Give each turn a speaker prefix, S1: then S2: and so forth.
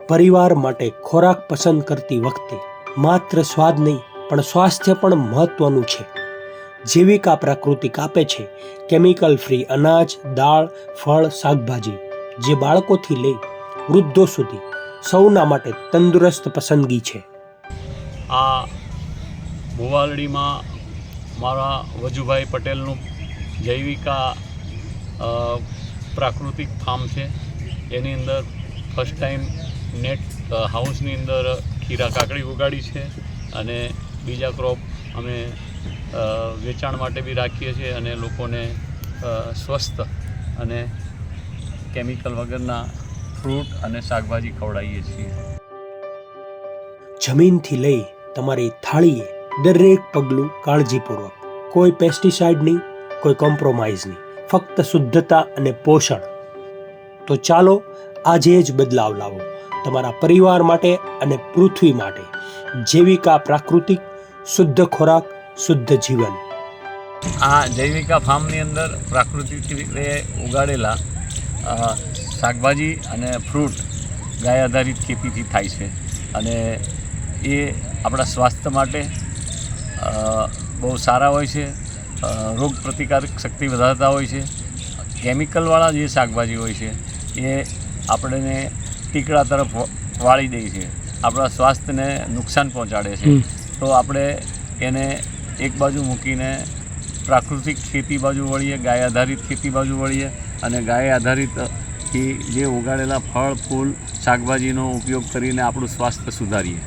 S1: પરિવાર માટે ખોરાક પસંદ કરતી વખતે માત્ર સ્વાદ નહીં પણ સ્વાસ્થ્ય પણ મહત્વનું છે. જૈવિકા પ્રાકૃતિક આપે છે કેમિકલ ફ્રી અનાજ, દાળ, ફળ, શાકભાજી, જે બાળકોથી લઈ વૃદ્ધો સુધી સૌના માટે તંદુરસ્ત પસંદગી છે.
S2: આ ભુવાલડીમાં મારા વજુભાઈ પટેલનું જૈવિકા પ્રાકૃતિક ફાર્મ છે. એની અંદર ફર્સ્ટ ટાઈમ નેટ હાઉસની અંદર ખીરા કાકડી ઉગાડી છે અને બીજા ક્રોપ અમે વેચાણ માટે બી રાખીએ છીએ અને લોકોને સ્વસ્થ અને કેમિકલ વગરના ફ્રૂટ અને શાકભાજી ખવડાવીએ છીએ.
S1: જમીનથી લઈ તમારી થાળીએ દરેક પગલું કાળજીપૂર્વક, કોઈ પેસ્ટિસાઇડ નહીં, કોઈ કોમ્પ્રોમાઇઝ નહીં, ફક્ત શુદ્ધતા અને પોષણ. તો ચાલો આજે જ બદલાવ લાવો તમારા પરિવાર માટે અને પૃથ્વી માટે. જૈવિકા પ્રાકૃતિક, શુદ્ધ ખોરાક, શુદ્ધ જીવન.
S2: આ જૈવિકા ફાર્મની અંદર પ્રાકૃતિક રીતે ઉગાડેલા શાકભાજી અને ફ્રૂટ ગાય આધારિત ખેતીથી થાય છે અને એ આપણા સ્વાસ્થ્ય માટે બહુ સારા હોય છે. રોગ પ્રતિકારક શક્તિ વધારતા હોય છે. કેમિકલવાળા જે શાકભાજી હોય છે એ આપણને ટીકડા તરફ વાળી દે છે, આપણા સ્વાસ્થ્યને નુકસાન પહોંચાડે છે. તો આપણે એને એક બાજુ મૂકીને પ્રાકૃતિક ખેતી બાજુ વળીએ, ગાય આધારિત ખેતી બાજુ વળીએ અને ગાય આધારિતથી જે ઉગાડેલા ફળ, ફૂલ, શાકભાજીનો ઉપયોગ કરીને આપણું સ્વાસ્થ્ય સુધારીએ.